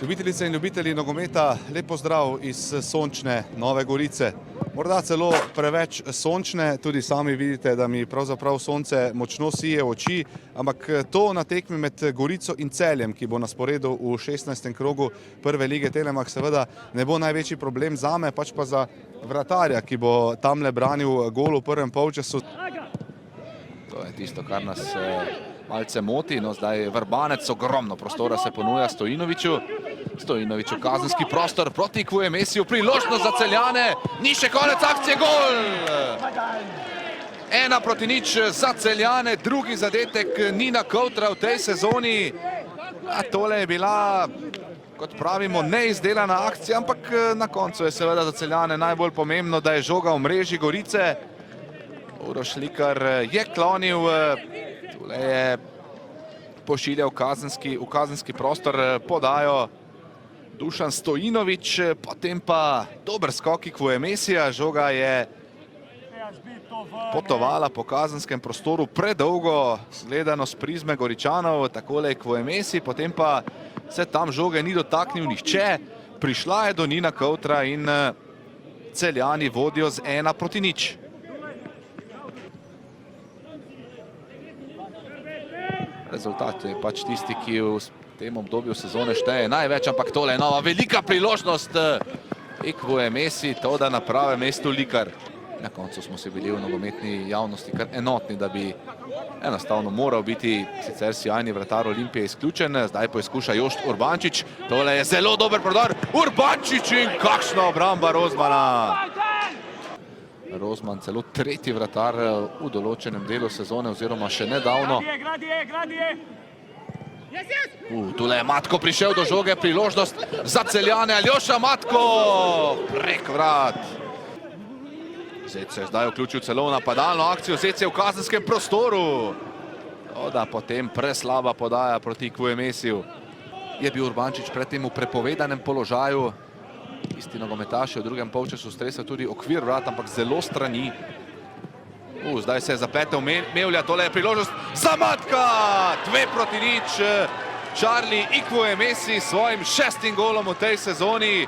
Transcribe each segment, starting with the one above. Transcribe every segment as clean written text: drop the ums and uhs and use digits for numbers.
Ljubitelice in ljubitelji nogometa, lep pozdrav iz sončne Nove Gorice. Morda celo preveč sončne, tudi sami vidite, da mi pravzaprav sonce močno sije v oči, ampak to na tekmi med Gorico in Celjem, ki bo na sporedu v 16. krogu prve lige Telemark, seveda ne bo največji problem zame, pač pa za vratarja, ki bo tamle branil gol v prvem polčasu. To je tisto, kar nas malce moti. No, zdaj Vrbanec, ogromno prostora se ponuja Stojinoviću. Stojinoviću kazenski prostor proti QMS-u, priložnost za Celjane, ni še konec akcije, gol! 1:0 za Celjane, drugi zadetek Nina Kovtra v tej sezoni. Tole je bila, kot pravimo, neizdelana akcija, ampak na koncu je seveda za Celjane najbolj pomembno, da je žoga v mreži Gorice. Uroš Likar je klonil, tole je pošiljal v kazenski prostor, podajo Dušan Stojinović, potem pa dober skok QMS-a, žoga je potovala po kazenskem prostoru predolgo, gledano s prizme Goričanov, takole je QMS, potem pa se tam žoge ni dotaknil nihče, prišla je do Nina Kovtra in Celjani vodijo z 1:0. Rezultat je pač tisti, ki v tem obdobju sezone šteje največ, ampak tole je nova velika priložnost QMS, to da na pravem mestu Likar. Na koncu smo se bili v nogometni javnosti kar enotni, da bi enostavno moral biti sicer sjajni vratar Olimpije izključen. Zdaj poizkuša Jošt Urbančič, tole je zelo dober prodor, Urbančič in kakšna obramba Rozmana! Rozman celo tretji vratar v določenem delu sezone oziroma še nedavno. Tule je Matko prišel do žoge, priložnost za Celjane, Aljoša Matko prek vrat. Zec se je zdaj vključil celo v napadalno akcijo, Zec je v kazenskem prostoru. Toda potem preslaba podaja proti QMS-u. Je bil Urbančič predtem v prepovedanem položaju. Isti nogometaši v drugem polčasu stresa tudi okvir vrat, ampak zelo strani. Zdaj se je zapletel Mevlja, tole je priložnost za Matka! 2:0. Charlie QMS s svojim 6. golom v tej sezoni.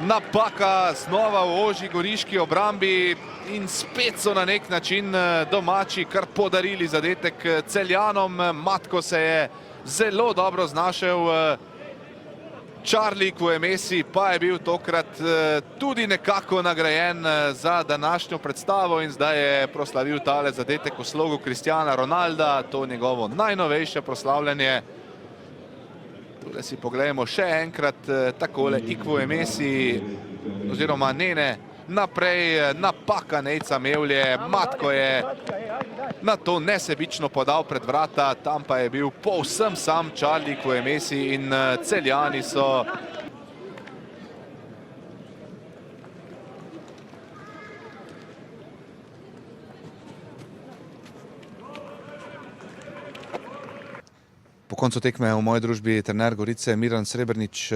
Napaka znova v ožji goriški obrambi in spet so na nek način domači kar podarili zadetek Celjanom. Matko se je zelo dobro znašel. Charlie QMS pa je bil tokrat tudi nekako nagrajen za današnjo predstavo in zdaj je proslavil tale zadetek v slogu Cristiana Ronalda, to njegovo najnovejše proslavljanje. Tule si pogledamo še enkrat takole QMS oziroma Nene naprej, napaka Nejca Mevlje, Matko je na to nesebično podal pred vrata, tam pa je bil povsem sam Charlie QMS in Celjani so Po koncu tekme v moji družbi trener Gorice Miran Srebrnič.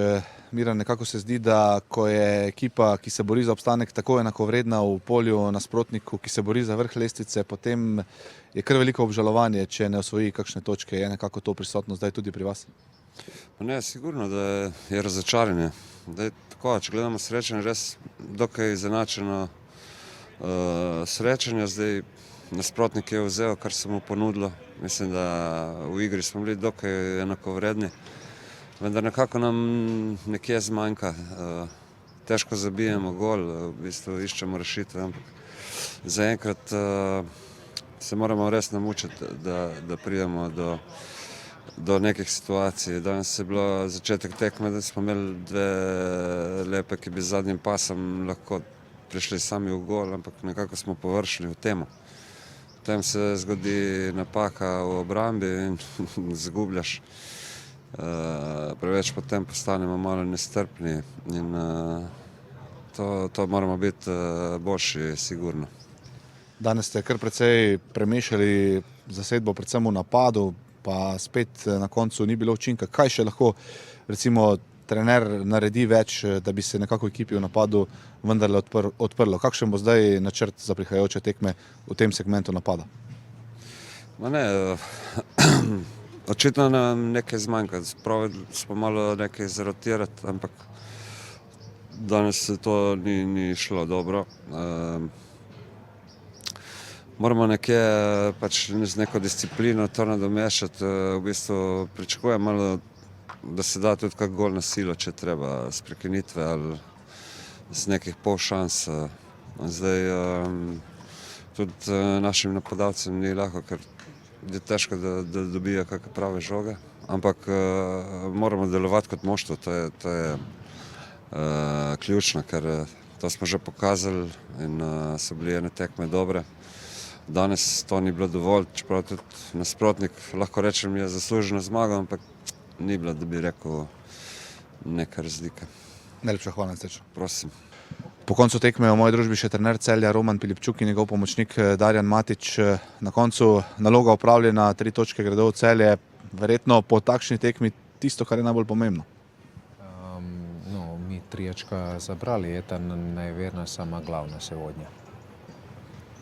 Miran, nekako se zdi, da ko je ekipa, ki se bori za obstanek, tako enakovredna v polju nasprotniku, ki se bori za vrh lestvice, potem je kar veliko obžalovanje, če ne osvoji kakšne točke. Je nekako to prisotno zdaj tudi pri vas? Ne, sigurno, da je razočaranje. Tako, če gledamo srečanje, res dokaj izenačeno srečanje. Zdaj nasprotnik je vzel, kar se mu ponudilo. Mislim, da v igri smo bili dokaj enakovredni, vendar nekako nam nekje zmanjka. Težko zabijemo gol, v bistvu iščemo rešitve, ampak zaenkrat se moramo res namučiti, da pridemo do nekih situacij. Danes je bilo začetek tekme, da smo imeli dve lepe, ki bi z zadnjim pasom lahko prišli sami v gol, ampak nekako smo površni v temu. Potem se zgodi napaka v obrambi in zgubljaš. Preveč potem postanemo malo nestrpni in to moramo biti boljši, sigurno. Danes ste kar precej premešali zasedbo predvsem v napadu, pa spet na koncu ni bilo učinka. Kaj še lahko recimo trener naredi več, da bi se nekako ekipi v napadu vendarle odprlo? Kakšen bo zdaj načrt za prihajajoče tekme v tem segmentu napada? Očitno nam nekaj zmanjka. Pravili smo malo nekaj zarotirati, ampak danes se to ni šlo dobro. Moramo nekje pač z neko disciplino to nadomešati. V bistvu pričakujem malo, da se da tudi kak gol na silo, če treba, s prekinitve ali z nekih pol šans. Zdaj tudi našim napadalcem ni lahko, ker je težko, da dobijo kakšne prave žoge, ampak moramo delovati kot moštvo, to je ključno, ker to smo že pokazali in so bili ene tekme dobre. Danes to ni bilo dovolj, čeprav tudi nasprotnik, lahko rečem, je zasluženo zmagal, ampak ni bilo, da bi rekel, neka razlika. Najlepša hvala, Srećo. Prosim. Po koncu tekme v moji družbi še trener Celja Roman Pilipčuk in njegov pomočnik Darjan Matić. Na koncu naloga opravljena, 3 točke gredo v Celje. Verjetno po takšni tekmi tisto, kar je najbolj pomembno. Mi 3 очка забрали, это, наверное, самое главное сегодня.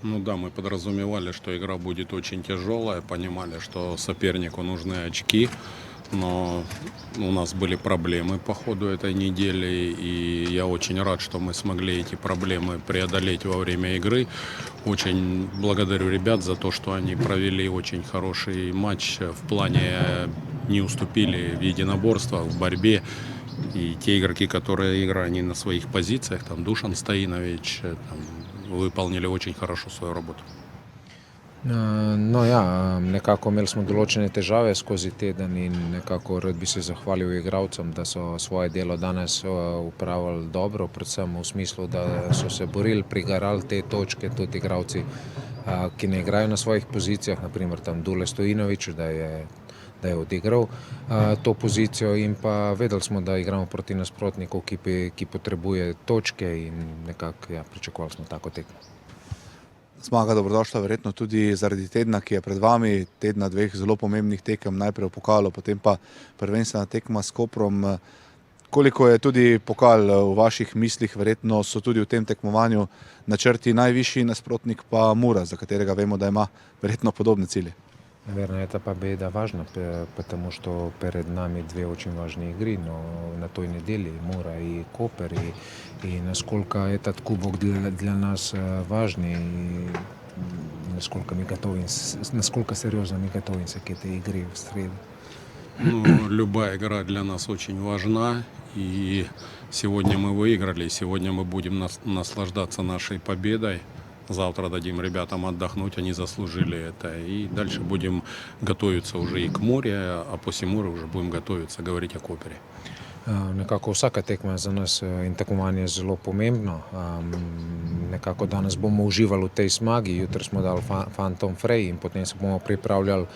Ну да, мы подразумевали, что игра будет очень тяжелая, понимали, что сопернику нужны очки, но у нас были проблемы по ходу этой недели, и я очень рад, что мы смогли эти проблемы преодолеть во время игры. Очень благодарю ребят за то, что они провели очень хороший матч в плане не уступили в единоборствах, в борьбе. И те игроки, которые играли, они на своих позициях, там Душан Стоинович, там, выполнили очень хорошо свою работу. No ja, nekako imeli smo določene težave skozi teden in nekako rad bi se zahvalil igralcem, da so svoje delo danes upravili dobro, predvsem v smislu, da so se borili, prigarali te točke, tudi igralci, ki ne igrajo na svojih pozicijah, naprimer tam Dule Stojinović, da je odigral to pozicijo in pa vedeli smo, da igramo proti nasprotniku, ki potrebuje točke in nekako pričakovali smo tako tekmo. Zmaga dobrodošla verjetno tudi zaradi tedna, ki je pred vami, tedna 2 zelo pomembnih tekem, najprej v pokalu, potem pa prvenstvena tekma s Koprom. Koliko je tudi pokal v vaših mislih, verjetno so tudi v tem tekmovanju načrti najvišji, nasprotnik pa Mura, za katerega vemo, da ima verjetno podobne cilje. Наверное, эта победа важна, потому что перед нами 2 очень важные игры, но на той неделе Мура и Копер, и насколько этот кубок для нас важный, и насколько серьезно мы готовимся к этой игре в среду. Ну, любая игра для нас очень важна, и сегодня мы выиграли, сегодня мы будем наслаждаться нашей победой. Завтра дадим ребятам отдохнуть, они заслужили это. И дальше будем готовиться уже и к морю, а после моря уже будем готовиться говорить о Копере. Nekako vsaka tekma za nas in tekmovanje je zelo pomembno. Nekako danes bomo uživali v tej zmagi, jutri smo dali fantom Frej in potem se bomo pripravljali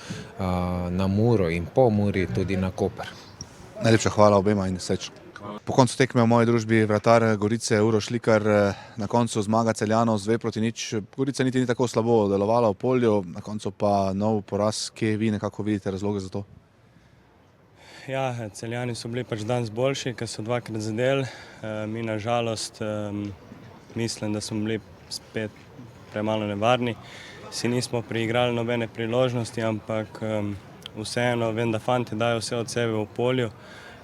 na Muro in po Muri tudi na Koper. Najlepša hvala obema in srečno. Po koncu tekme v moji družbi vratar Gorice Uroš Likar, na koncu zmaga Celjanov z 2-0. Gorica niti ni tako slabo delovala v polju, na koncu pa nov poraz. Kje vi nekako vidite razloge za to? Ja, Celjani so bili pač danes boljši, ker so 2krat zadeli. Mi na žalost mislim, da smo bili spet premalo nevarni. Si nismo priigrali nobene priložnosti, ampak vseeno vem, da fanti dajo vse od sebe v polju,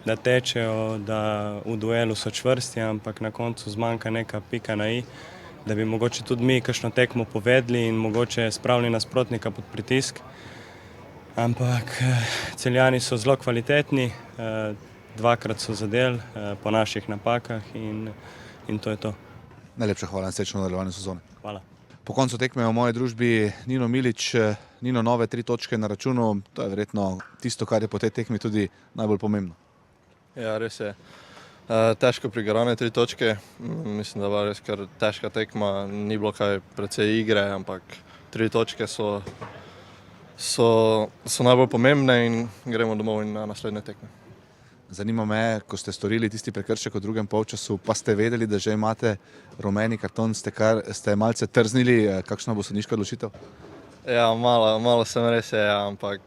da tečejo, da v duelu so čvrsti, ampak na koncu zmanjka neka pika na i, da bi mogoče tudi mi kakšno tekmo povedli in mogoče spravili nasprotnika pod pritisk. Ampak Celjani so zelo kvalitetni, 2krat so zadeli po naših napakah in to je to. Najlepša hvala in srečno v nadaljevanju sezone. Hvala. Po koncu tekme v moji družbi Nino Milić, Nino nove 3 točke na računu, to je verjetno tisto, kar je po tej tekmi tudi najbolj pomembno. Ja, res je. Težko prigarane 3 točke, mislim, da je res kar težka tekma, ni bilo kaj precej igre, ampak 3 točke so najbolj pomembne in gremo domov in na naslednje tekme. Zanima me, ko ste storili tisti prekršek v drugem polčasu, pa ste vedeli, da že imate rumeni karton, ste malce trznili, kakšna bo sodniška odločitev? Ja, malo sem res je, ampak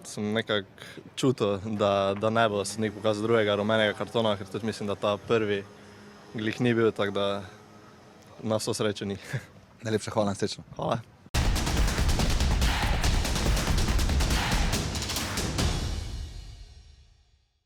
sem nekako čutil, da ne bo sodnik pokazal drugega rumenega kartona, ker tudi mislim, da ta prvi glih ni bil, tako da na vso srečo ni. Najlepša hvala in srečno. Hvala.